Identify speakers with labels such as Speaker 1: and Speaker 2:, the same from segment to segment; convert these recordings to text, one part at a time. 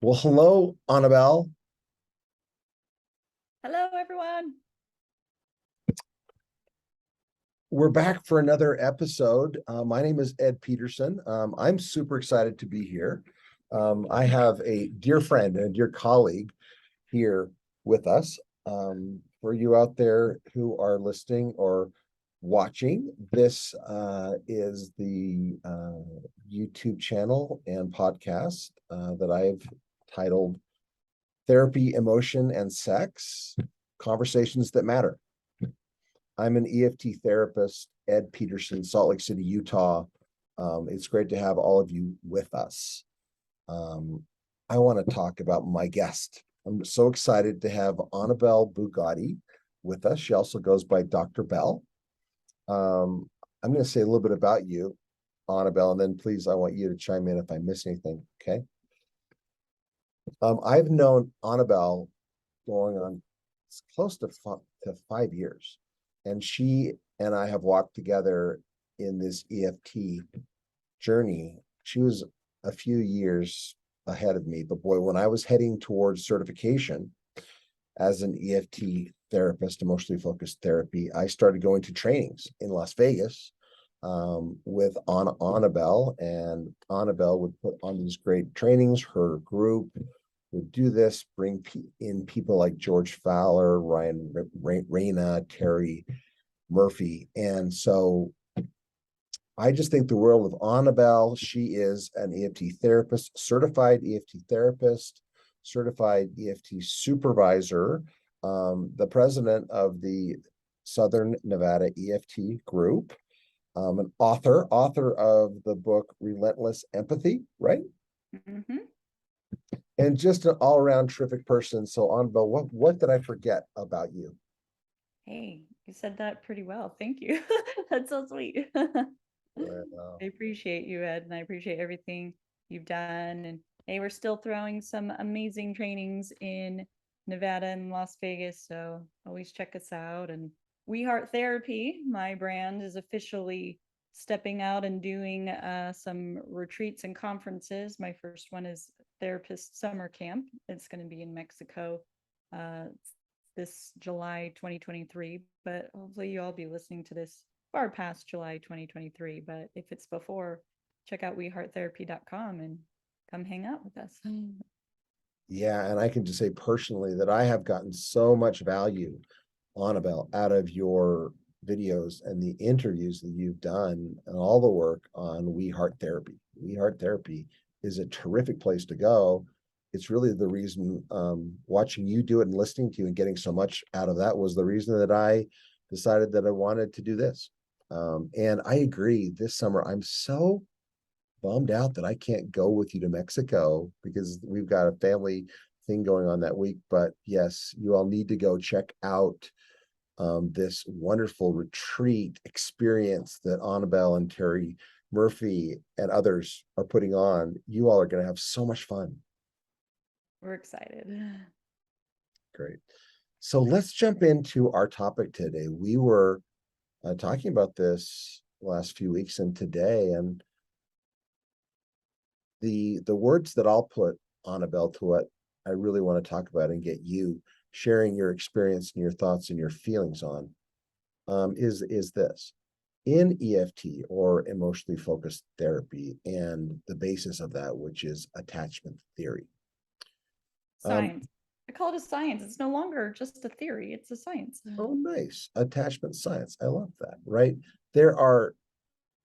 Speaker 1: Well, hello, Annabelle.
Speaker 2: Hello, everyone.
Speaker 1: We're back for another episode. My name is Ed Peterson. I'm super excited to be here. I have a dear friend and a dear colleague here with us. For you out there who are listening or watching, this is the YouTube channel and podcast that I've titled Therapy, Emotion, and Sex Conversations That Matter. I'm an EFT therapist, Ed Peterson, Salt Lake City, Utah. It's great to have all of you with us. Um, I want to talk about my guest. I'm so excited to have Anabelle Bugatti with us. She also goes by Dr. Belle. I'm going to say a little bit about you, Annabelle, and then please, I want you to chime in if I miss anything. Okay. I've known Annabelle going on close to 5 years. And she and I have walked together in this EFT journey. She was a few years ahead of me, but boy, when I was heading towards certification as an EFT therapist, emotionally focused therapy, I started going to trainings in Las Vegas with Anabelle, and Anabelle would put on these great trainings. Her group would do this, bring in people like George Fowler, Ryan Reyna, Terry Murphy. And so I just think the world of Annabelle. She is an EFT therapist, certified EFT therapist, certified EFT supervisor, the president of the Southern Nevada EFT group, an author of the book Relentless Empathy, right?
Speaker 2: Mm-hmm.
Speaker 1: And just an all-around terrific person. So, Annabelle, what did I forget about you?
Speaker 2: Hey, you said that pretty well. Thank you. That's so sweet.
Speaker 1: Uh,
Speaker 2: I appreciate you, Ed, and I appreciate everything you've done. And hey, we're still throwing some amazing trainings in Nevada and Las Vegas, so always check us out. And We Heart Therapy, my brand, is officially stepping out and doing some retreats and conferences. My first one is Therapist Summer Camp. It's going to be in Mexico uh, this July 2023, but hopefully you all be listening to this far past July 2023. But if it's before, check out wehearttherapy.com and come hang out with us.
Speaker 1: yeah, and I can just say personally that I have gotten so much value, Annabelle, out of your videos and the interviews that you've done and all the work on We Heart Therapy. We Heart Therapy is a terrific place to go. It's really the reason watching you do it and listening to you and getting so much out of that was the reason that I decided that I wanted to do this. And I agree, this summer, I'm so bummed out that I can't go with you to Mexico because we've got a family thing going on that week. But yes, you all need to go check out this wonderful retreat experience that Annabelle and Terry Murphy and others are putting on. You all are going to have so much fun.
Speaker 2: We're excited.
Speaker 1: Great. So let's jump into our topic today. We were talking about this last few weeks and today, and the words that I'll put, Annabelle, to what I really want to talk about and get you sharing your experience and your thoughts and your feelings on is this. In EFT, or emotionally focused therapy, and the basis of that, which is attachment theory.
Speaker 2: Science. I call it a science. It's no longer just a theory, it's a science.
Speaker 1: Oh, nice. Attachment science. I love that, right? There are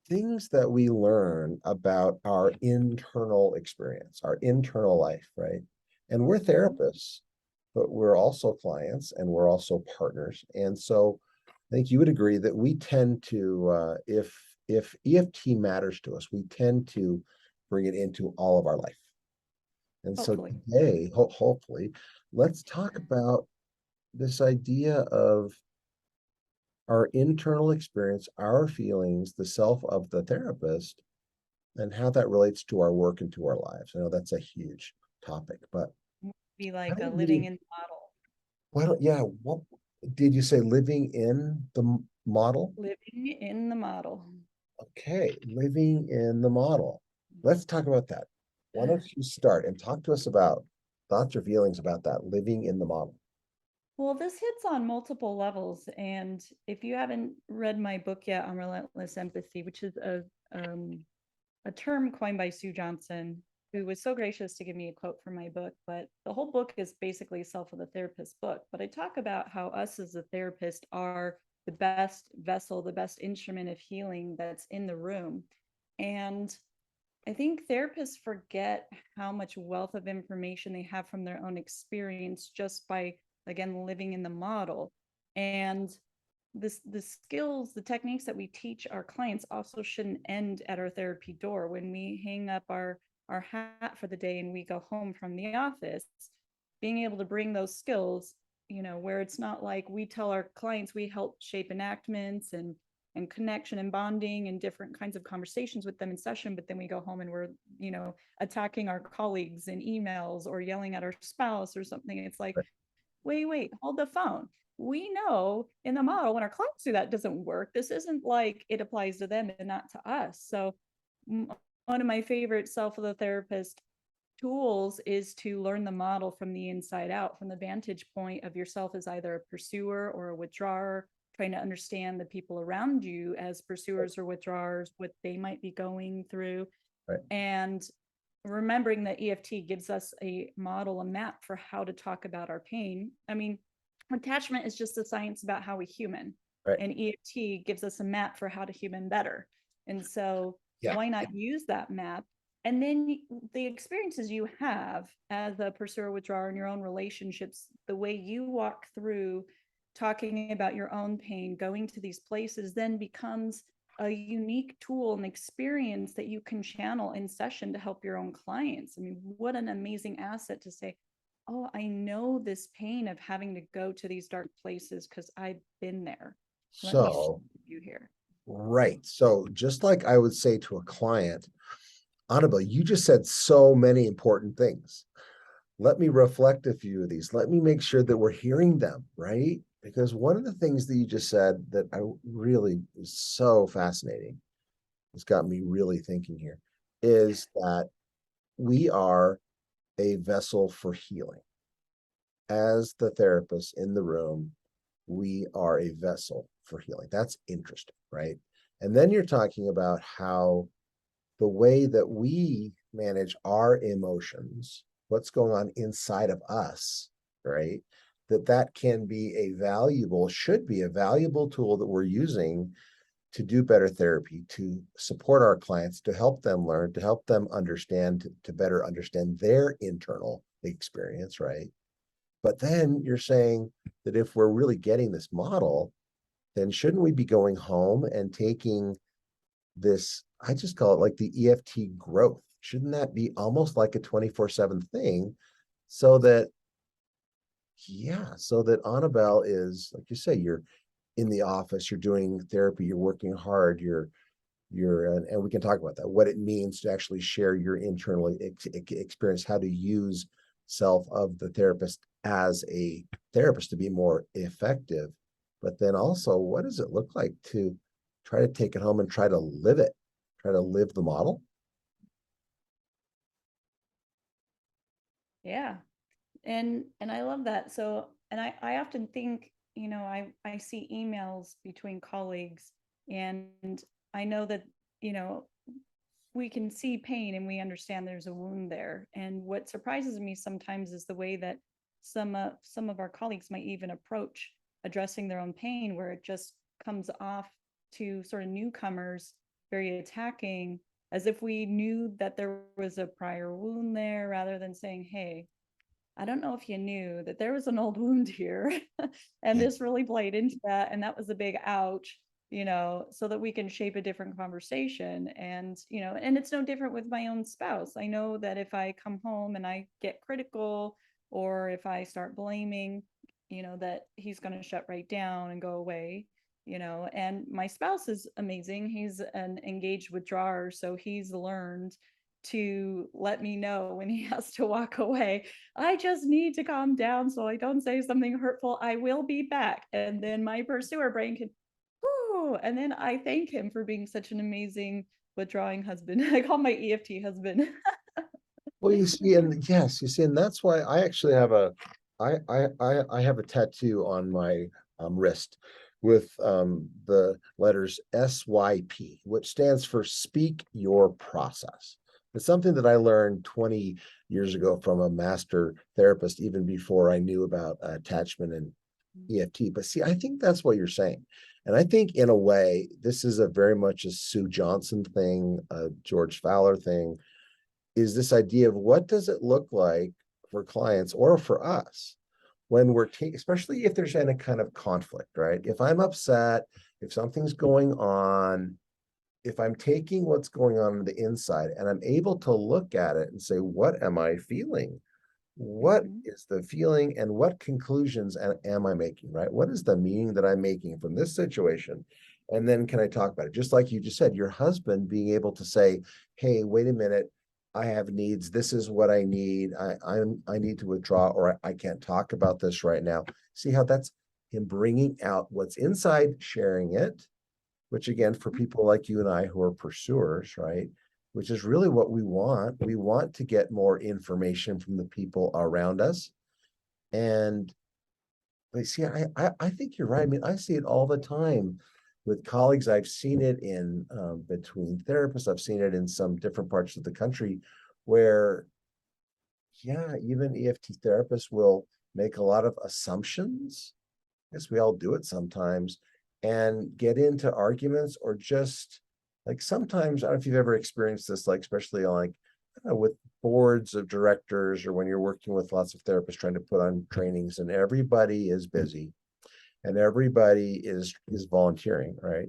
Speaker 1: things that we learn about our internal experience, our internal life, right? And we're therapists, but we're also clients and we're also partners. And so I think you would agree that we tend to, if EFT matters to us, we tend to bring it into all of our life. And so
Speaker 2: Hopefully.
Speaker 1: today, hopefully, let's talk about this idea of our internal experience, our feelings, the self of the therapist, and how that relates to our work and to our lives. I know that's a huge topic, but
Speaker 2: Be
Speaker 1: how
Speaker 2: like a
Speaker 1: do
Speaker 2: living
Speaker 1: we,
Speaker 2: in the model.
Speaker 1: why don't, yeah, what did you say, living in the model?
Speaker 2: Living in the model.
Speaker 1: Okay, living in the model. Let's talk about that. Why don't you start and talk to us about thoughts or feelings about that living in the model?
Speaker 2: Well, this hits on multiple levels. And if you haven't read my book yet on Relentless Empathy, which is a term coined by Sue Johnson, who was so gracious to give me a quote from my book. But the whole book is basically a self of the therapist book. But I talk about how us as a therapist are the best vessel, the best instrument of healing that's in the room. And I think therapists forget how much wealth of information they have from their own experience just by, again, living in the model. And the skills, the techniques that we teach our clients also shouldn't end at our therapy door. When we hang up our hat for the day and we go home from the office, being able to bring those skills, where it's not like we tell our clients we help shape enactments and connection and bonding and different kinds of conversations with them in session, but then we go home and we're, attacking our colleagues in emails or yelling at our spouse or something. It's like, wait, hold the phone. We know in the model when our clients do that, it doesn't work. This isn't like it applies to them and not to us. So one of my favorite self of the therapist tools is to learn the model from the inside out, from the vantage point of yourself as either a pursuer or a withdrawer, trying to understand the people around you as pursuers or withdrawers, what they might be going through.
Speaker 1: Right.
Speaker 2: And remembering that EFT gives us a model, a map for how to talk about our pain. I mean, attachment is just a science about how we human,
Speaker 1: Right.
Speaker 2: and EFT gives us a map for how to human better. And so
Speaker 1: Yeah.
Speaker 2: why not use that map? And then the experiences you have as a pursuer withdrawer in your own relationships, the way you walk through talking about your own pain, going to these places, then becomes a unique tool and experience that you can channel in session to help your own clients. I mean, what an amazing asset to say, oh, I know this pain of having to go to these dark places because I've been there. Let me
Speaker 1: So,
Speaker 2: you here.
Speaker 1: right. So just like I would say to a client, Annabelle, you just said so many important things. Let me reflect a few of these. Let me make sure that we're hearing them, right? Because one of the things that you just said that I really is so fascinating, it's got me really thinking here, is that we are a vessel for healing. As the therapist in the room, we are a vessel for healing. That's interesting, right? And then you're talking about how the way that we manage our emotions, what's going on inside of us, right? That can be a valuable, should be a valuable tool that we're using to do better therapy, to support our clients, to help them learn, to help them understand, to better understand their internal experience, right? But then you're saying that if we're really getting this model, then shouldn't we be going home and taking this, I just call it like the EFT growth? Shouldn't that be almost like a 24/7 thing so that, yeah, so that Annabelle is, like you say, you're in the office, you're doing therapy, you're working hard, and we can talk about that, what it means to actually share your internal experience, how to use self of the therapist as a therapist to be more effective. But then also, what does it look like to try to take it home and try to live it, try to live the model?
Speaker 2: Yeah. And I love that. So, and I often think, I see emails between colleagues, and I know that, you know, we can see pain and we understand there's a wound there. And what surprises me sometimes is the way that some of our colleagues might even approach addressing their own pain, where it just comes off to sort of newcomers very attacking, as if we knew that there was a prior wound there, rather than saying, hey, I don't know if you knew that there was an old wound here and
Speaker 1: Yeah.
Speaker 2: this really played into that. And that was a big ouch, so that we can shape a different conversation. And, and it's no different with my own spouse. I know that if I come home and I get critical, or if I start blaming, that he's going to shut right down and go away. And my spouse is amazing. He's an engaged withdrawer. So he's learned to let me know when he has to walk away. I just need to calm down so I don't say something hurtful. I will be back. And then my pursuer brain can, whoo, and then I thank him for being such an amazing withdrawing husband. I call my EFT husband.
Speaker 1: Well, you see, and yes, you see, and that's why I actually have I have a tattoo on my wrist with the letters SYP, which stands for Speak Your Process. It's something that I learned 20 years ago from a master therapist, even before I knew about attachment and EFT. But see, I think that's what you're saying. And I think in a way, this is a very much a Sue Johnson thing, a George Fowler thing, is this idea of what does it look like for clients or for us when we're taking, especially if there's any kind of conflict, right? If I'm upset, if something's going on, if I'm taking what's going on the inside and I'm able to look at it and say, what am I feeling? What
Speaker 2: Mhm.
Speaker 1: is the feeling and what conclusions am I making, right? What is the meaning that I'm making from this situation? And then can I talk about it? Just like you just said, your husband being able to say, hey, wait a minute, I have needs. This is what I need. I need to withdraw, or I can't talk about this right now. See how that's him bringing out what's inside, sharing it, which again, for people like you and I who are pursuers, right? Which is really what we want. We want to get more information from the people around us. And they see, I think you're right. I mean, I see it all the time with colleagues. I've seen it in between therapists. I've seen it in some different parts of the country where, yeah, even EFT therapists will make a lot of assumptions. I guess we all do it sometimes, and get into arguments or just like sometimes, I don't know if you've ever experienced this, like especially on like I don't know, with boards of directors or when you're working with lots of therapists trying to put on trainings and everybody is busy and everybody is volunteering, right?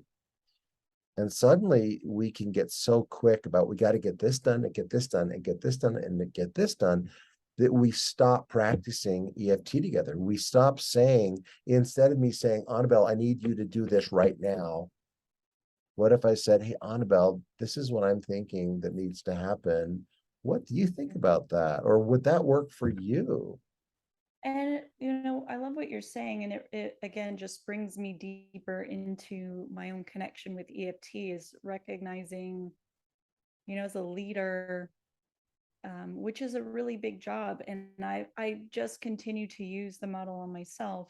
Speaker 1: And suddenly we can get so quick about we got to get this done and get this done and get this done and get this done that we stop practicing EFT together. We stop saying, instead of me saying, Anabelle, I need you to do this right now. What if I said, hey, Anabelle, this is what I'm thinking that needs to happen. What do you think about that? Or would that work for you?
Speaker 2: And I love what you're saying, and it again just brings me deeper into my own connection with EFT is recognizing, as a leader, which is a really big job. And I just continue to use the model on myself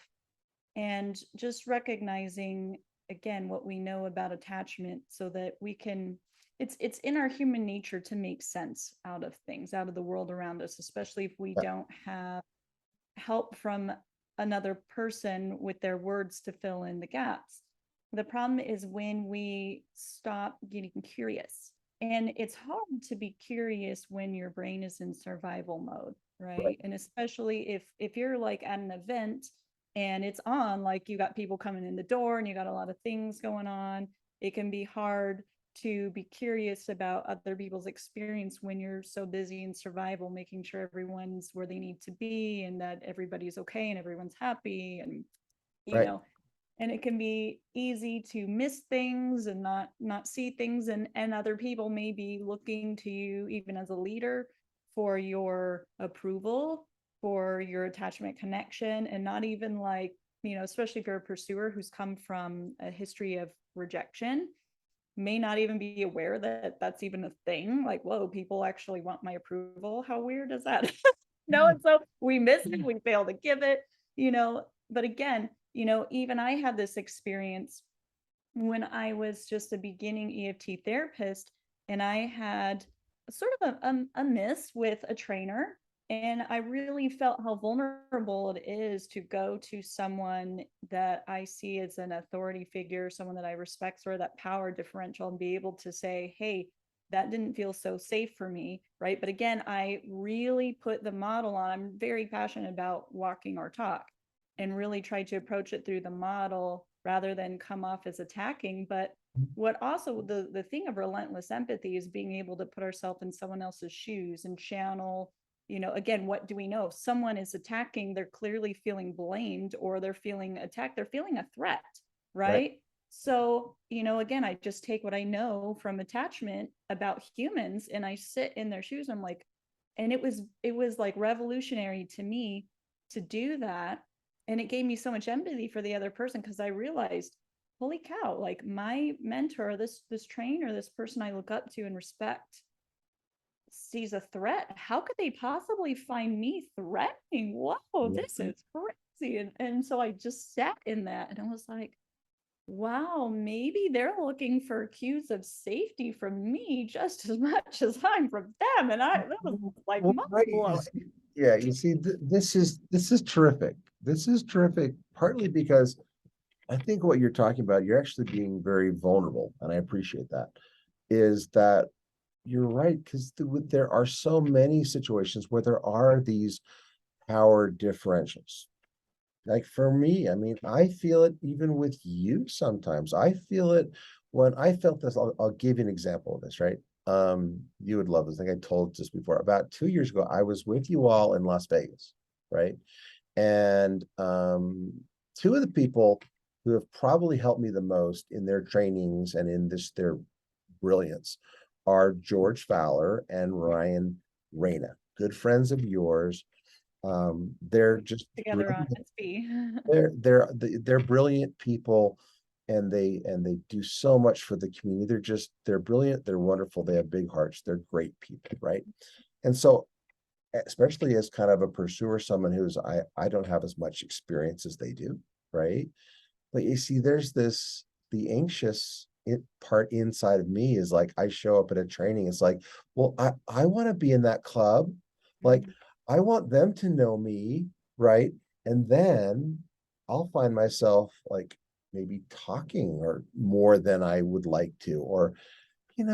Speaker 2: and just recognizing again what we know about attachment so that we can it's in our human nature to make sense out of things, out of the world around us, especially if we
Speaker 1: Yeah,
Speaker 2: don't have help from another person with their words to fill in the gaps. The problem is when we stop getting curious. And it's hard to be curious when your brain is in survival mode,
Speaker 1: right,
Speaker 2: right? And especially if you're like at an event and it's on, like you got people coming in the door and you got a lot of things going on, it can be hard to be curious about other people's experience when you're so busy in survival, making sure everyone's where they need to be and that everybody's okay and everyone's happy and you
Speaker 1: right,
Speaker 2: know and it can be easy to miss things and not see things, and other people may be looking to you even as a leader for your approval, for your attachment connection, and not even like, especially if you're a pursuer who's come from a history of rejection, may not even be aware that that's even a thing. Like, whoa, people actually want my approval. How weird is that? No, and so we miss it, we fail to give it, But again, even I had this experience when I was just a beginning EFT therapist, and I had sort of a miss with a trainer. And I really felt how vulnerable it is to go to someone that I see as an authority figure, someone that I respect, sort of that power differential, and be able to say, hey, that didn't feel so safe for me. Right. But again, I really put the model on. I'm very passionate about walking our talk and really try to approach it through the model rather than come off as attacking. But what also the thing of relentless empathy is being able to put ourselves in someone else's shoes and channel, again, what do we know? If someone is attacking, they're clearly feeling blamed, or they're feeling attacked, they're feeling a threat,
Speaker 1: right,
Speaker 2: right? So, again, I just take what I know from attachment about humans and I sit in their shoes. I'm like, and it was like revolutionary to me to do that. And it gave me so much empathy for the other person because I realized, holy cow, like my mentor, this trainer, this person I look up to and respect, sees a threat. How could they possibly find me threatening? Whoa, this is crazy. And so I just sat in that and I was like, wow, maybe they're looking for cues of safety from me just as much as I'm from them. And that was like
Speaker 1: Well,
Speaker 2: mind
Speaker 1: right,
Speaker 2: blowing.
Speaker 1: yeah, you see, this is terrific. This is terrific, partly because I think what you're talking about, you're actually being very vulnerable, and I appreciate that. Is that you're right, because there are so many situations where there are these power differentials. Like for me, I mean, I feel it even with you sometimes. I feel it when I felt this. I'll give you an example of this, right? You would love this. I think I told this before. About 2 years ago, I was with you all in Las Vegas, right? And two of the people who have probably helped me the most in their trainings and in their brilliance are George Fowler and Ryan Reyna, good friends of yours. They're just
Speaker 2: Together on
Speaker 1: brilliant.
Speaker 2: SP.
Speaker 1: They're brilliant people, and they do so much for the community. They're brilliant, they're wonderful, they have big hearts, they're great people, right? And so, especially as kind of a pursuer, someone who's I don't have as much experience as they do, right? But you see, there's the anxious part inside of me is like I show up at a training, it's like, well, I want to be in that club. Like I want them to know me, right? And then I'll find myself like maybe talking or more than I would like to, or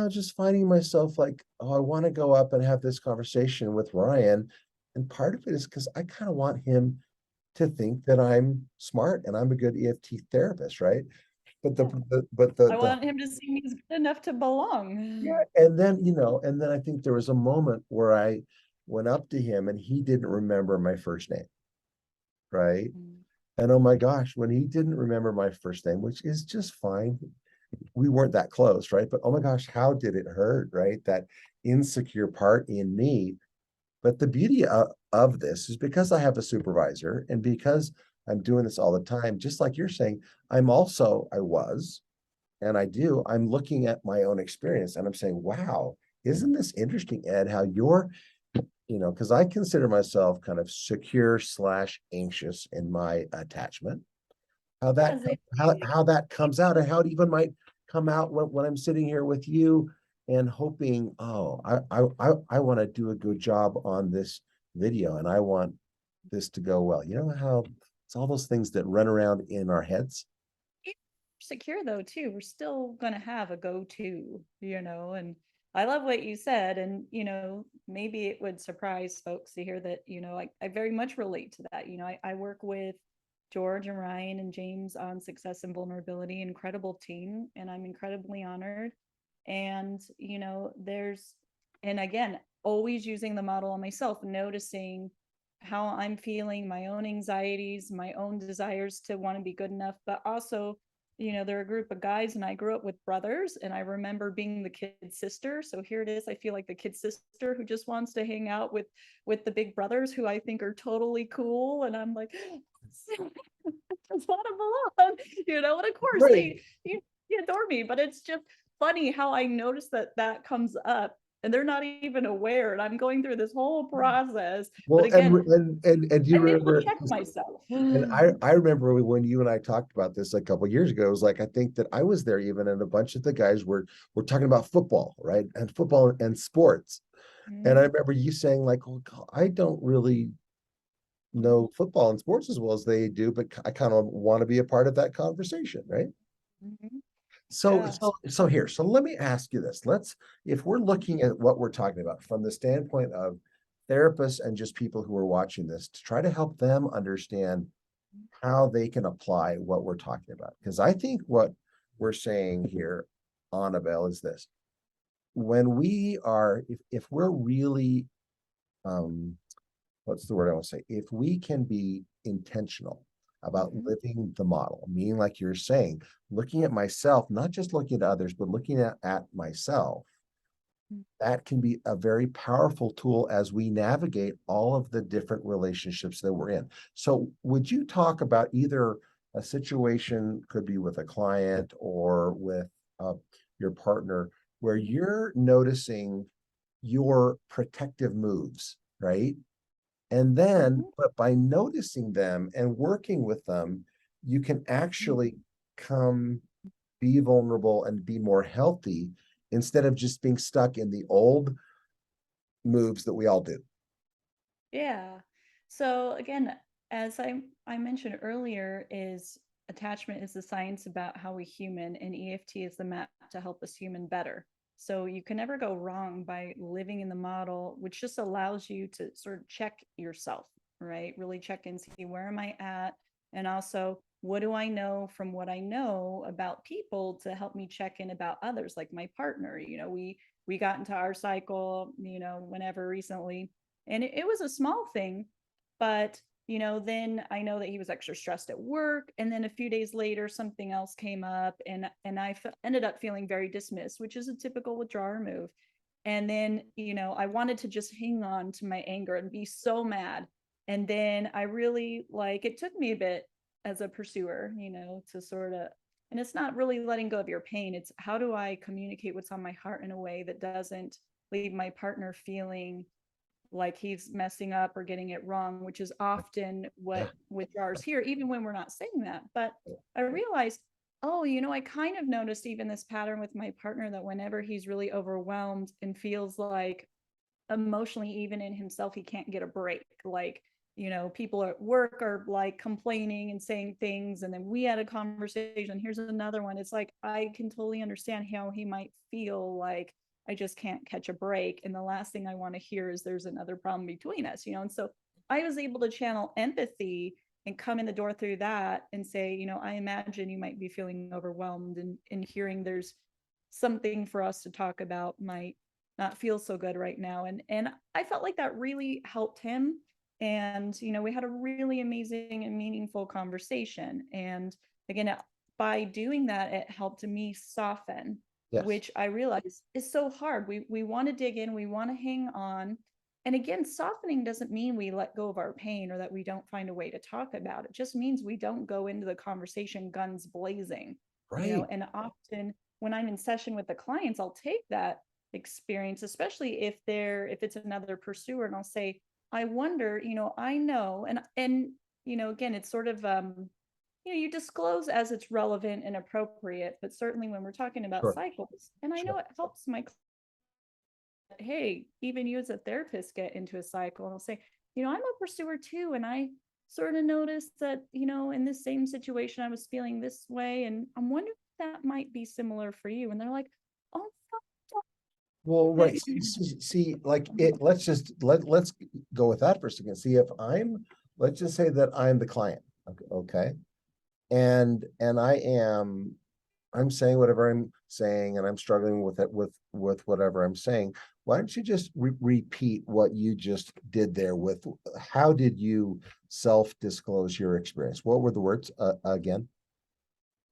Speaker 1: just finding myself like, oh, I want to go up and have this conversation with Ryan. And part of it is because I kind of want him to think that I'm smart and I'm a good EFT therapist, right? But
Speaker 2: Yeah. I
Speaker 1: the
Speaker 2: want him to see me as good enough to belong.
Speaker 1: yeah, and then I think there was a moment where I went up to him and he didn't remember my first name, right?
Speaker 2: Mm.
Speaker 1: And oh my gosh, when he didn't remember my first name, which is just fine, we weren't that close, right? But oh my gosh, how did it hurt, right? That insecure part in me. But the beauty of this is because I have a supervisor and because I'm doing this all the time, just like you're saying, I was, and I do, I'm looking at my own experience and I'm saying, wow, isn't this interesting, Ed, how because I consider myself kind of secure slash anxious in my attachment,
Speaker 2: Yes,
Speaker 1: how that comes out and how it even might come out when I'm sitting here with you and hoping, oh, I want to do a good job on this video and I want this to go well. You know how it's all those things that run around in our heads.
Speaker 2: secure though too. We're still gonna have a go-to, and I love what you said. And maybe it would surprise folks to hear that, I very much relate to that. I work with George and Ryan and James on Success and Vulnerability, incredible team, and I'm incredibly honored. And and again, always using the model on myself, noticing how I'm feeling, my own anxieties, my own desires to want to be good enough, but also, they're a group of guys and I grew up with brothers and I remember being the kid sister. So here it is. I feel like the kid sister who just wants to hang out with the big brothers who I think are totally cool. And I'm like, I just want to belong, and of course
Speaker 1: Right.
Speaker 2: they adore me, but it's just funny how I notice that comes up and they're not even aware. And I'm going through this whole process. But
Speaker 1: Well,
Speaker 2: again,
Speaker 1: and you
Speaker 2: I need to
Speaker 1: remember,
Speaker 2: check myself.
Speaker 1: and I remember when you and I talked about this a couple of years ago. It was like I think that I was there even, and a bunch of the guys were talking about football, right, and football and sports. And I
Speaker 2: Mhm,
Speaker 1: remember you saying like, "Well, I don't really know football and sports as well as they do, but I kind of want to be a part of that conversation, right?"
Speaker 2: mhm.
Speaker 1: So,
Speaker 2: Yeah.
Speaker 1: so let me ask you this. If we're looking at what we're talking about from the standpoint of therapists and just people who are watching this to try to help them understand how they can apply what we're talking about. Because I think what we're saying here, Annabelle, is this. When if we're really, um, what's the word I want to say? If we can be intentional about
Speaker 2: Mhm.
Speaker 1: living the model, meaning like you're saying, looking at myself, not just looking at others, but looking at myself, that can be a very powerful tool as we navigate all of the different relationships that we're in. So would you talk about either a situation, could be with a client or with uh, your partner, where you're noticing your protective moves, right? And then,
Speaker 2: Mhm.
Speaker 1: but by noticing them and working with them, you can actually come be vulnerable and be more healthy instead of just being stuck in the old moves that we all do.
Speaker 2: Yeah. So again, as I mentioned earlier, is attachment is the science about how we human, and EFT is the map to help us human better. So you can never go wrong by living in the model, which just allows you to sort of check yourself, right? Really check and see, where am I at? And also, what do I know from what I know about people to help me check in about others, like my partner. We got into our cycle, whenever recently, and it was a small thing, but then I know that he was extra stressed at work, and then a few days later something else came up, and ended up feeling very dismissed, which is a typical withdrawer move. And then I wanted to just hang on to my anger and be so mad. And then I really, like, it took me a bit as a pursuer, to sort of, and it's not really letting go of your pain, it's how do I communicate what's on my heart in a way that doesn't leave my partner feeling like he's messing up or getting it wrong, which is often
Speaker 1: Yeah.
Speaker 2: what withdrawers hear, even when we're not saying that. But I realized, oh, I kind of noticed even this pattern with my partner, that whenever he's really overwhelmed and feels like emotionally, even in himself, he can't get a break. Like, people at work are like complaining and saying things, and then we had a conversation. Here's another one. It's like, I can totally understand how he might feel like, I just can't catch a break. And the last thing I want to hear is there's another problem between us, And so I was able to channel empathy and come in the door through that and say, I imagine you might be feeling overwhelmed, and hearing there's something for us to talk about might not feel so good right now. And I felt like that really helped him. And we had a really amazing and meaningful conversation. And again, by doing that, it helped me soften,
Speaker 1: Yes.
Speaker 2: which I realize is so hard. We want to dig in, we want to hang on. And again, softening doesn't mean we let go of our pain or that we don't find a way to talk about it. It just means we don't go into the conversation guns blazing,
Speaker 1: Right.
Speaker 2: and often when I'm in session with the clients, I'll take that experience, especially if it's another pursuer, and I'll say, I wonder, I know, and again, it's sort of you disclose as it's relevant and appropriate, but certainly when we're talking about
Speaker 1: Sure.
Speaker 2: cycles, and I
Speaker 1: Sure.
Speaker 2: know it helps my, hey, even you as a therapist get into a cycle, and I'll say, I'm a pursuer too, and I sort of noticed that, in this same situation I was feeling this way, and I'm wondering if that might be similar for you. And they're like, oh,
Speaker 1: Well,
Speaker 2: but
Speaker 1: right. See, like let's go with that for a second. See, if let's just say that I'm the client. Okay. And I'm saying whatever I'm saying, and I'm struggling with it with whatever I'm saying. Why don't you just repeat what you just did there with how did you self-disclose your experience? What were the words again?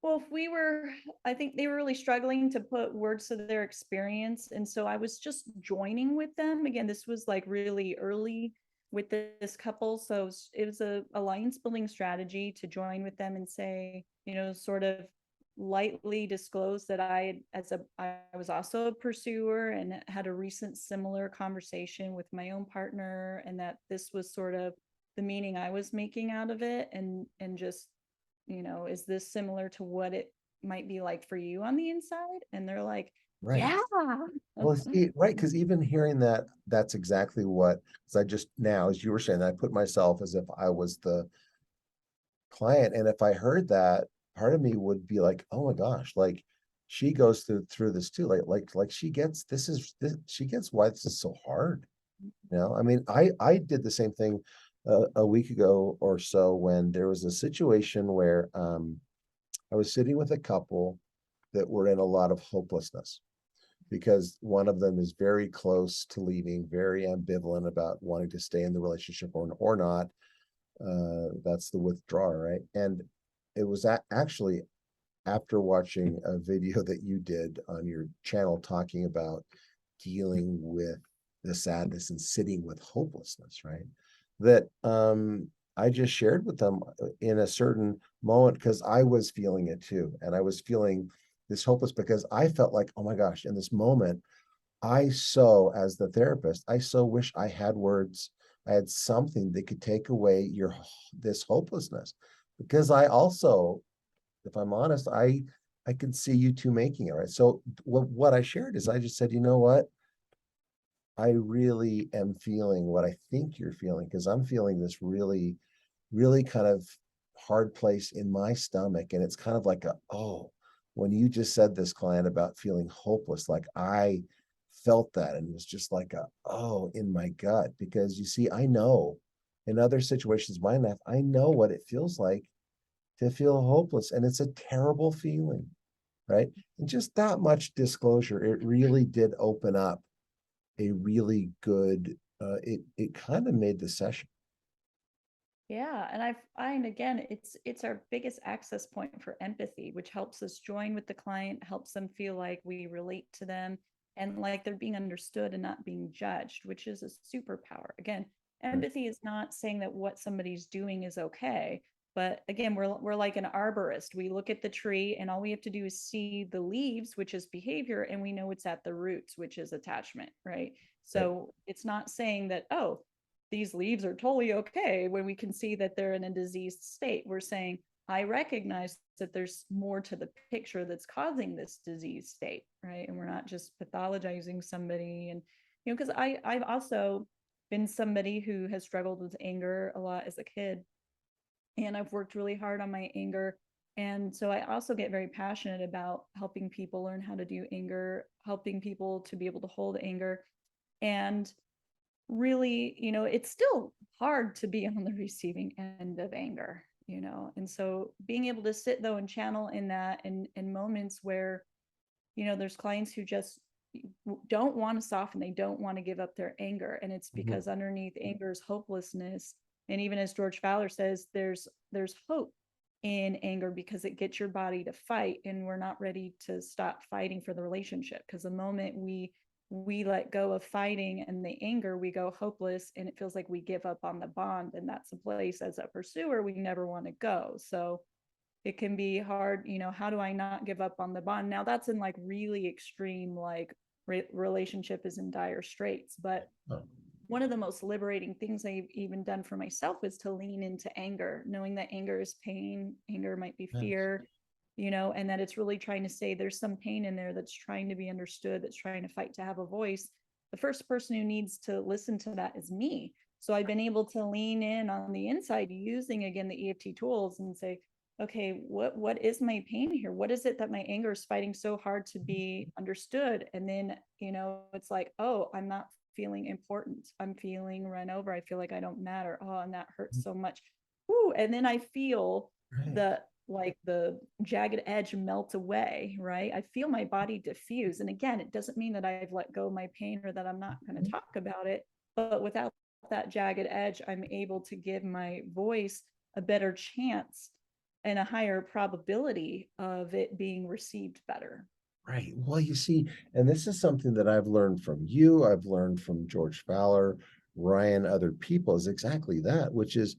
Speaker 2: well, if we were, I think they were really struggling to put words to their experience. And so I was just joining with them. Again, this was like really early with this couple. So it was a alliance building strategy to join with them and say, sort of lightly disclose that I was also a pursuer and had a recent similar conversation with my own partner, and that this was sort of the meaning I was making out of it, and just, is this similar to what it might be like for you on the inside? And they're like,
Speaker 1: Right.
Speaker 2: yeah.
Speaker 1: Well, see, right, because even hearing that, that's exactly what, because I just now, as you were saying, I put myself as if I was the client. And if I heard that, part of me would be like, oh my gosh, like she goes through this too. Like she gets she gets why this is so hard. I mean, I did the same thing a week ago or so when there was a situation where I was sitting with a couple that were in a lot of hopelessness because one of them is very close to leaving, very ambivalent about wanting to stay in the relationship or not. That's the withdrawal, right? And it was actually after watching a video that you did on your channel talking about dealing with the sadness and sitting with hopelessness, right? That I just shared with them in a certain moment because I was feeling it too. And I was feeling this hopeless because I felt like, oh my gosh, in this moment, as the therapist, I so wish I had words. I had something that could take away this hopelessness, because I also, if I'm honest, I can see you two making it, right? So what I shared is, I just said, you know what? I really am feeling what I think you're feeling, because I'm feeling this really, really kind of hard place in my stomach. And it's kind of like oh, when you just said this, client, about feeling hopeless, like I felt that, and it was just like oh, in my gut. Because you see, I know in other situations in my life, I know what it feels like to feel hopeless. And it's a terrible feeling, right? And just that much disclosure, it really did open up a really good, it kind of made the session.
Speaker 2: Yeah, and I find again, it's our biggest access point for empathy, which helps us join with the client, helps them feel like we relate to them and like they're being understood and not being judged, which is a superpower. Again,
Speaker 1: Right.
Speaker 2: empathy is not saying that what somebody's doing is okay, but again, we're like an arborist. We look at the tree and all we have to do is see the leaves, which is behavior, and we know it's at the roots, which is attachment, right?
Speaker 1: Right.
Speaker 2: So it's not saying that, oh, these leaves are totally okay when we can see that they're in a diseased state. We're saying, I recognize that there's more to the picture that's causing this disease state, right? And we're not just pathologizing somebody. And, because I've also been somebody who has struggled with anger a lot as a kid. And I've worked really hard on my anger. And so I also get very passionate about helping people learn how to do anger, helping people to be able to hold anger. And really, it's still hard to be on the receiving end of anger, and so being able to sit though and channel in that, in moments where, there's clients who just don't want to soften, they don't want to give up their anger, and it's
Speaker 1: Mhm.
Speaker 2: because underneath anger is hopelessness. And even as George Fowler says, there's hope in anger because it gets your body to fight, and we're not ready to stop fighting for the relationship, because the moment we let go of fighting and the anger, we go hopeless, and it feels like we give up on the bond, and that's a place as a pursuer we never want to go. So it can be hard, how do I not give up on the bond? Now that's in like really extreme, like relationship is in dire straits. But
Speaker 1: Oh,
Speaker 2: one of the most liberating things I've even done for myself is to lean into anger, knowing that anger is pain, anger might be
Speaker 1: yes.
Speaker 2: fear, and that it's really trying to say there's some pain in there that's trying to be understood, that's trying to fight to have a voice. The first person who needs to listen to that is me. So I've been able to lean in on the inside using, again, the EFT tools and say, okay, what is my pain here? What is it that my anger is fighting so hard to be understood? And then, it's like, oh, I'm not feeling important. I'm feeling run over. I feel like I don't matter. Oh, and that hurts so much. Ooh, and then I feel
Speaker 1: Right.
Speaker 2: the jagged edge melt away, right? I feel my body diffuse. And again, it doesn't mean that I've let go of my pain or that I'm not going to
Speaker 1: Mhm.
Speaker 2: talk about it. But without that jagged edge, I'm able to give my voice a better chance and a higher probability of it being received better.
Speaker 1: Right. Well, you see, and this is something that I've learned from you, I've learned from George Fowler, Ryan, other people, is exactly that, which is,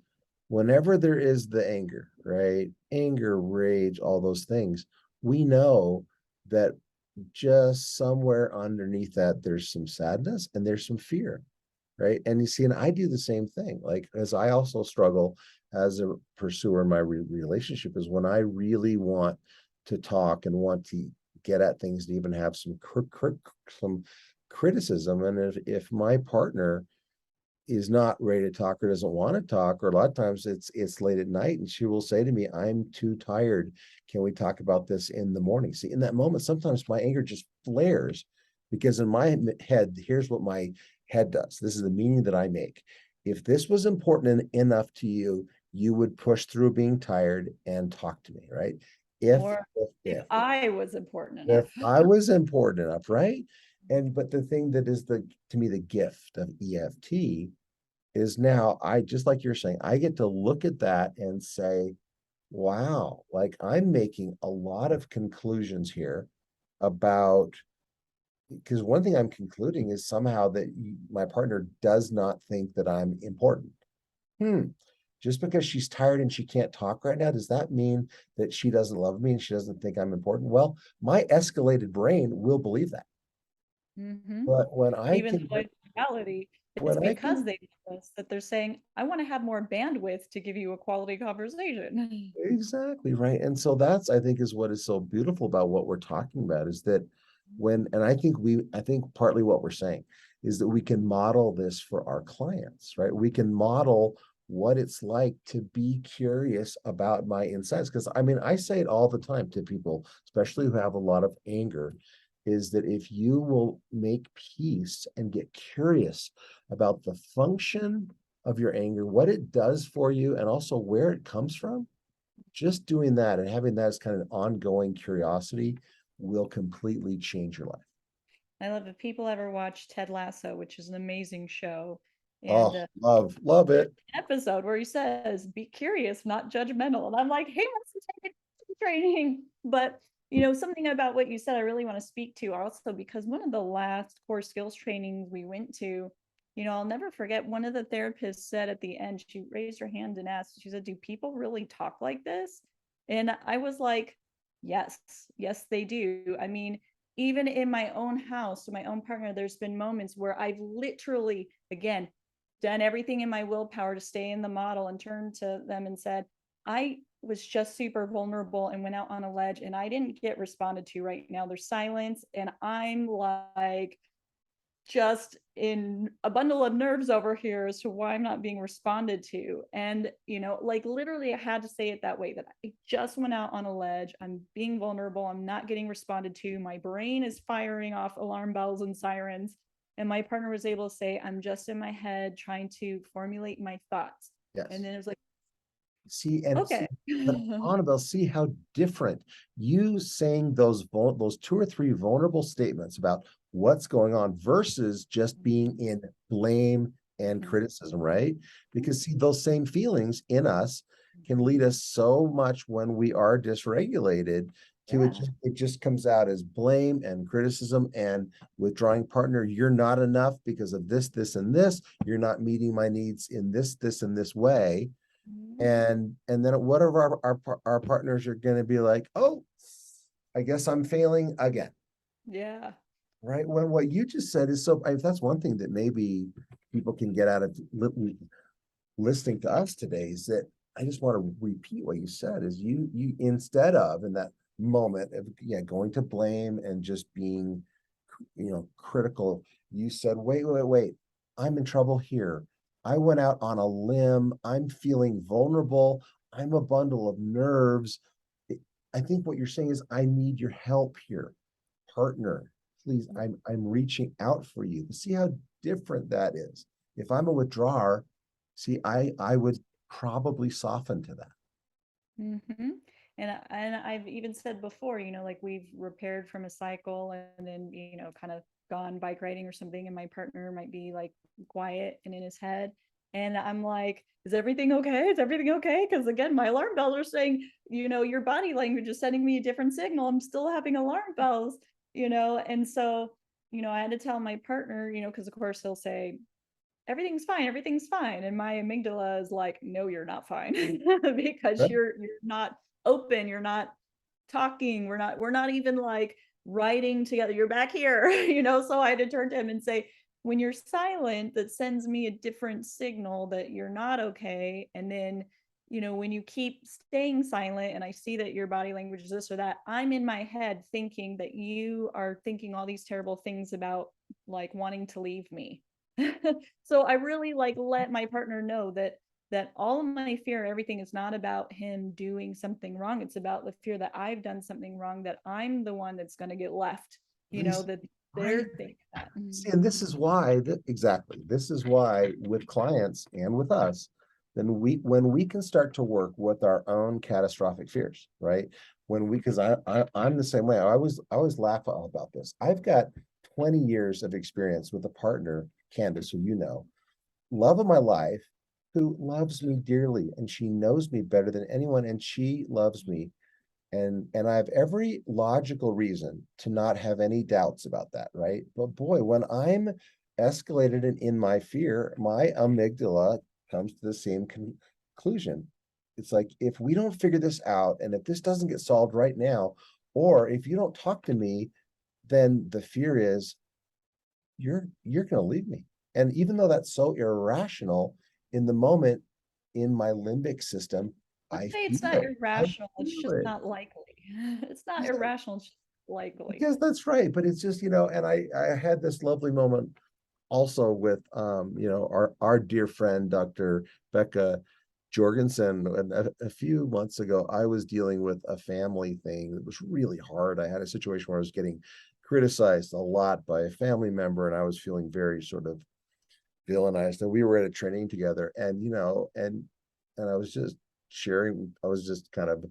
Speaker 1: whenever there is the anger, right? Anger, rage, all those things, we know that just somewhere underneath that, there's some sadness and there's some fear, right? And you see, and I do the same thing. Like, as I also struggle as a pursuer in my relationship, is when I really want to talk and want to get at things and even have some criticism. And if my partner is not ready to talk or doesn't want to talk, or a lot of times it's late at night, and she will say to me, I'm too tired. Can we talk about this in the morning? See, in that moment, sometimes my anger just flares, because in my head, here's what my head does. This is the meaning that I make. If this was important enough to you, you would push through being tired and talk to me, right? If,
Speaker 2: Or
Speaker 1: if,
Speaker 2: if
Speaker 1: if,
Speaker 2: I was important
Speaker 1: if
Speaker 2: enough.
Speaker 1: I was important enough, right? And, but the thing that is to me, the gift of EFT is, now I, just like you're saying, I get to look at that and say, wow, like I'm making a lot of conclusions here about, because one thing I'm concluding is somehow that my partner does not think that I'm important. Hmm. Just because she's tired and she can't talk right now, does that mean that she doesn't love me and she doesn't think I'm important? Well, my escalated brain will believe that. But when I
Speaker 2: Even
Speaker 1: can,
Speaker 2: though in reality, it's
Speaker 1: when I
Speaker 2: because
Speaker 1: can
Speaker 2: they love us that they're saying, I want to have more bandwidth to give you a quality conversation.
Speaker 1: Exactly right. And so that's, I think, is what is so beautiful about what we're talking about is that and I think partly what we're saying is that we can model this for our clients, right? We can model what it's like to be curious about my insights. Because I mean, I say it all the time to people, especially who have a lot of anger, is that if you will make peace and get curious about the function of your anger, what it does for you, and also where it comes from, just doing that and having that as kind of an ongoing curiosity will completely change your life.
Speaker 2: I love if people ever watch Ted Lasso, which is an amazing show. And
Speaker 1: Oh, love
Speaker 2: there's
Speaker 1: it.
Speaker 2: an episode where he says, be curious, not judgmental. And I'm like, hey, let's take training. But something about what you said, I really want to speak to also, because one of the last core skills trainings we went to, I'll never forget, one of the therapists said at the end, she raised her hand and asked, she said, do people really talk like this? And I was like, yes, yes, they do. I mean, even in my own house, my own partner, there's been moments where I've literally, again, done everything in my willpower to stay in the model and turned to them and said, I was just super vulnerable and went out on a ledge and I didn't get responded to right now. There's silence. And I'm like, just in a bundle of nerves over here as to why I'm not being responded to. And, like literally I had to say it that way, that I just went out on a ledge. I'm being vulnerable. I'm not getting responded to. My brain is firing off alarm bells and sirens. And my partner was able to say, I'm just in my head trying to formulate my thoughts. And
Speaker 1: Yes.
Speaker 2: then it was like,
Speaker 1: See,
Speaker 2: okay.
Speaker 1: but Annabelle, see how different you saying those two or three vulnerable statements about what's going on versus just being in blame and criticism, right? Because see, those same feelings in us can lead us so much when we are dysregulated to
Speaker 2: Yeah.
Speaker 1: it just comes out as blame and criticism and withdrawing partner. You're not enough because of this, and this. You're not meeting my needs in this, and this way. And then what are our partners are going to be like, oh, I guess I'm failing again,
Speaker 2: Yeah.
Speaker 1: right? When what you just said is so, if that's one thing that maybe people can get out of listening to us today, is that I just want to repeat what you said, is you instead of in that moment of going to blame and just being critical, you said, wait, I'm in trouble here. I went out on a limb. I'm feeling vulnerable. I'm a bundle of nerves. I think what you're saying is, I need your help here, partner. Please, I'm reaching out for you. See how different that is. If I'm a withdrawer, see, I would probably soften to that.
Speaker 2: Mm-hmm. And I've even said before, like we've repaired from a cycle and then, kind of gone bike riding or something, and my partner might be like quiet and in his head. And I'm like, is everything okay? Is everything okay? Because again, my alarm bells are saying, your body language is sending me a different signal. I'm still having alarm bells, and so, I had to tell my partner, because of course he'll say, everything's fine, everything's fine. And my amygdala is like, no, you're not fine. Because
Speaker 1: Right?
Speaker 2: you're not open, you're not talking, we're not even like writing together. You're back here, so I had to turn to him and say, when you're silent, that sends me a different signal that you're not okay. And then, when you keep staying silent and I see that your body language is this or that, I'm in my head thinking that you are thinking all these terrible things about like wanting to leave me. So I really like let my partner know that all of my fear, everything is not about him doing something wrong. It's about the fear that I've done something wrong, that I'm the one that's going to get left, that they're
Speaker 1: Right.
Speaker 2: thinking that.
Speaker 1: See, and this is why exactly. This is why with clients and with us, then when we can start to work with our own catastrophic fears, right? Because I'm the same way. I always laugh about this. I've got 20 years of experience with a partner, Candace, who love of my life, who loves me dearly, and she knows me better than anyone, and she loves me, and I have every logical reason to not have any doubts about that, right? But boy, when I'm escalated and in my fear, my amygdala comes to the same conclusion. It's like, if we don't figure this out, and if this doesn't get solved right now, or if you don't talk to me, then the fear is you're gonna leave me. And even though that's so irrational, in the moment, in my limbic system,
Speaker 2: Let's
Speaker 1: I
Speaker 2: say it's
Speaker 1: feel
Speaker 2: not
Speaker 1: it. I
Speaker 2: irrational, it's
Speaker 1: feel
Speaker 2: just
Speaker 1: it.
Speaker 2: not likely. It's not
Speaker 1: Yeah,
Speaker 2: irrational, it's just likely.
Speaker 1: because that's right. But it's just, and I had this lovely moment also with our dear friend Dr. Becca Jorgensen. And a few months ago, I was dealing with a family thing that was really hard. I had a situation where I was getting criticized a lot by a family member, and I was feeling very sort of villainized. And we were at a training together, and I was just sharing, I was just kind of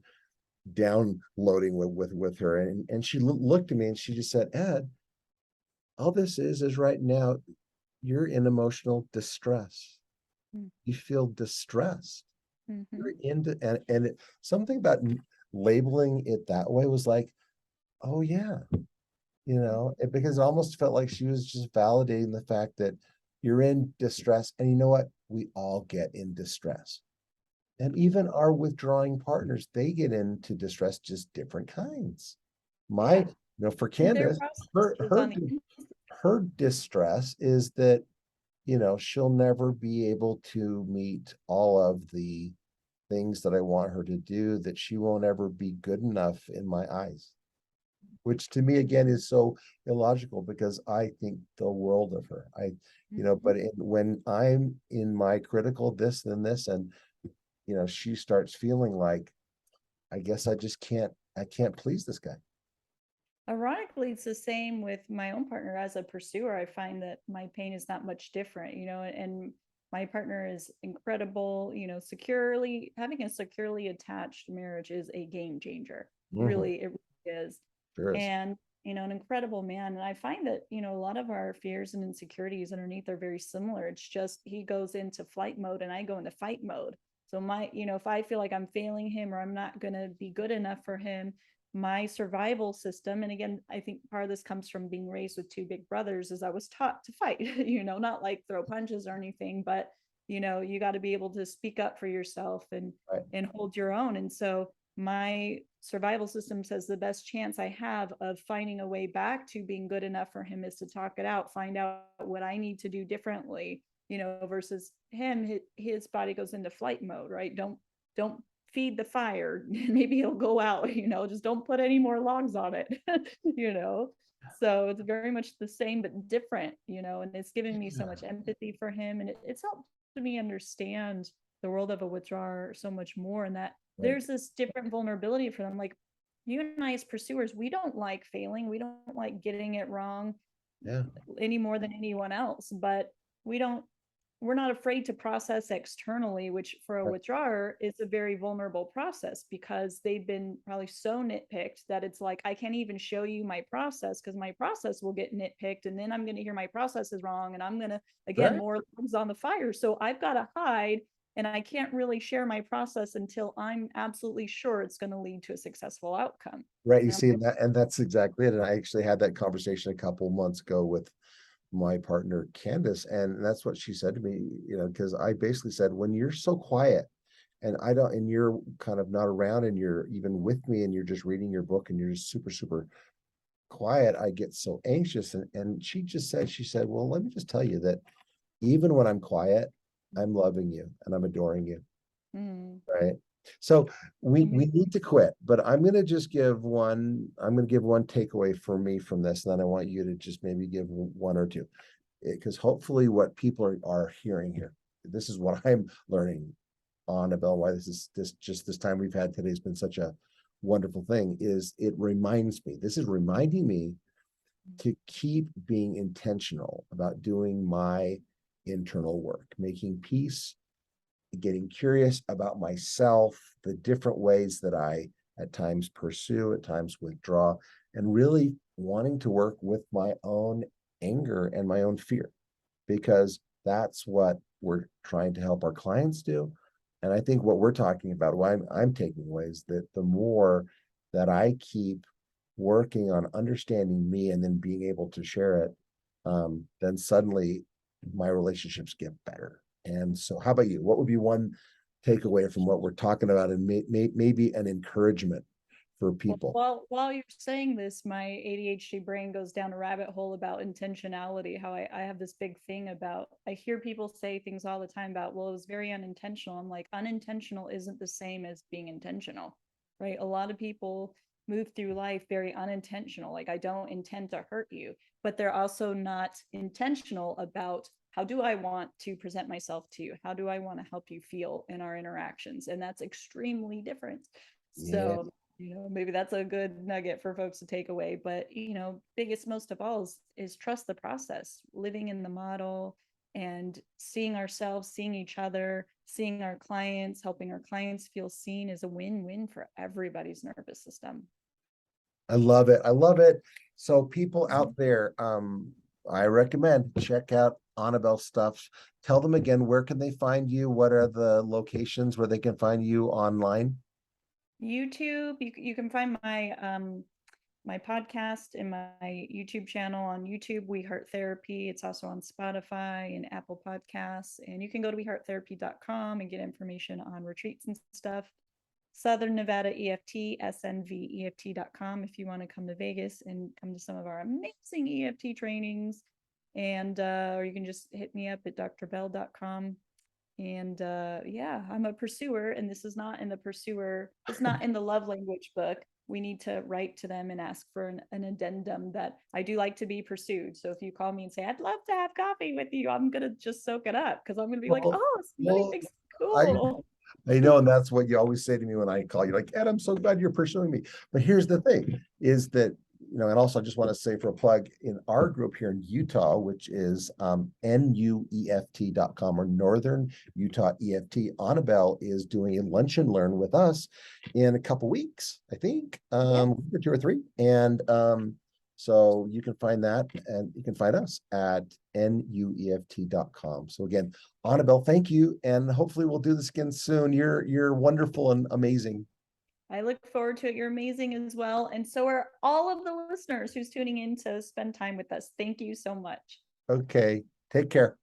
Speaker 1: downloading with her, and she looked at me and she just said, Ed, all this is right now you're in emotional distress. You feel distressed.
Speaker 2: Mm-hmm.
Speaker 1: You're into something about labeling it that way was like, oh yeah, because it almost felt like she was just validating the fact that you're in distress. And you know what? We all get in distress. And even our withdrawing partners, they get into distress, just different kinds.
Speaker 2: Yeah.
Speaker 1: For
Speaker 2: And their
Speaker 1: Candace,
Speaker 2: process
Speaker 1: her
Speaker 2: is
Speaker 1: her
Speaker 2: on the
Speaker 1: her distress is that she'll never be able to meet all of the things that I want her to do, that she won't ever be good enough in my eyes, which to me again is so illogical because I think the world of her.
Speaker 2: Mhm.
Speaker 1: But when I'm in my critical this and this, and she starts feeling like, I guess I can't please this guy.
Speaker 2: Ironically, it's the same with my own partner. As a pursuer, I find that my pain is not much different, and my partner is incredible, securely having a securely attached marriage is a game changer.
Speaker 1: Mhm.
Speaker 2: Really, it really is.
Speaker 1: Sure is.
Speaker 2: And, an incredible man. And I find that, a lot of our fears and insecurities underneath are very similar. It's just he goes into flight mode and I go into fight mode. So if I feel like I'm failing him or I'm not going to be good enough for him, my survival system, and again, I think part of this comes from being raised with two big brothers, is I was taught to fight, not like throw punches or anything, but you got to be able to speak up for yourself and
Speaker 1: Right.
Speaker 2: hold your own. And so my survival system says the best chance I have of finding a way back to being good enough for him is to talk it out, find out what I need to do differently, versus him, his body goes into flight mode, right? Don't feed the fire. Maybe it'll go out, just don't put any more logs on it, you know. So it's very much the same but different, and it's given me so much empathy for him, and it's helped me understand the world of a withdrawer so much more, and that
Speaker 1: Right.
Speaker 2: there's this different vulnerability for them. Like, you and I as pursuers, we don't like failing, we don't like getting it wrong
Speaker 1: Yeah.
Speaker 2: any more than anyone else, but we don't we're not afraid to process externally, which for a
Speaker 1: Right.
Speaker 2: withdrawer is a very vulnerable process because they've been probably so nitpicked that it's like, I can't even show you my process because my process will get nitpicked. And then I'm going to hear my process is wrong. And I'm going to, again,
Speaker 1: Right.
Speaker 2: more logs on the fire. So I've got to hide, and I can't really share my process until I'm absolutely sure it's going to lead to a successful outcome.
Speaker 1: Right. You
Speaker 2: And I'm
Speaker 1: see,
Speaker 2: like,
Speaker 1: and that's exactly it. And I actually had that conversation a couple months ago with my partner Candace, and that's what she said to me, because I basically said, when you're so quiet and I don't, and you're kind of not around and you're even with me and you're just reading your book and you're just super, super quiet, I get so anxious. And she said, well, let me just tell you that even when I'm quiet, I'm loving you and I'm adoring you.
Speaker 2: mm,
Speaker 1: Right. So we
Speaker 2: amazing.
Speaker 1: need to quit, but I'm going to give one takeaway for me from this, and then I want you to just maybe give one or two, because hopefully what people are hearing here, this is what I'm learning on Anabelle, why this time we've had today has been such a wonderful thing, is this is reminding me to keep being intentional about doing my internal work, making peace, getting curious about myself, the different ways that I at times pursue, at times withdraw, and really wanting to work with my own anger and my own fear, because that's what we're trying to help our clients do. And I think what we're talking about, what I'm taking away, is that the more that I keep working on understanding me and then being able to share it, then suddenly my relationships get better. And so, how about you? What would be one takeaway from what we're talking about, and maybe an encouragement for people.
Speaker 2: While you're saying this, my ADHD brain goes down a rabbit hole about intentionality. How I have this big thing about, I hear people say things all the time about, well, it was very unintentional. I'm like, unintentional isn't the same as being intentional, right? A lot of people move through life very unintentional. Like, I don't intend to hurt you, but they're also not intentional about, how do I want to present myself to you? How do I want to help you feel in our interactions? And that's extremely different.
Speaker 1: Yeah.
Speaker 2: So, maybe that's a good nugget for folks to take away. But, biggest most of all is trust the process, living in the model and seeing ourselves, seeing each other, seeing our clients, helping our clients feel seen is a win-win for everybody's nervous system.
Speaker 1: I love it. I love it. So people out there, I recommend check out Anabelle stuff. Tell them again, where can they find you? What are the locations where they can find you online?
Speaker 2: YouTube, you can find my podcast and my YouTube channel on YouTube, We Heart Therapy. It's also on Spotify and Apple Podcasts. And you can go to wehearttherapy.com and get information on retreats and stuff. Southern Nevada EFT, snveft.com, if you want to come to Vegas and come to some of our amazing EFT trainings. And or you can just hit me up at drbelle.com. And yeah, I'm a pursuer, and this is not in the pursuer, it's not in the love language book. We need to write to them and ask for an addendum that I do like to be pursued. So if you call me and say, I'd love to have coffee with you, I'm going to just soak it up, because I'm going to be like, oh, somebody thinks it's cool.
Speaker 1: I know, and that's what you always say to me when I call you, like, Ed, I'm so glad you're pursuing me. But here's the thing is that, and also I just want to say for a plug in our group here in Utah, which is nueft.com or Northern Utah EFT. Anabelle is doing a lunch and learn with us in a couple weeks, I think, or 2 or 3. And so you can find that, and you can find us at nueft.com. So again, Anabelle, thank you. And hopefully we'll do this again soon. You're wonderful and amazing.
Speaker 2: I look forward to it. You're amazing as well. And so are all of the listeners who's tuning in to spend time with us. Thank you so much.
Speaker 1: Okay. Take care.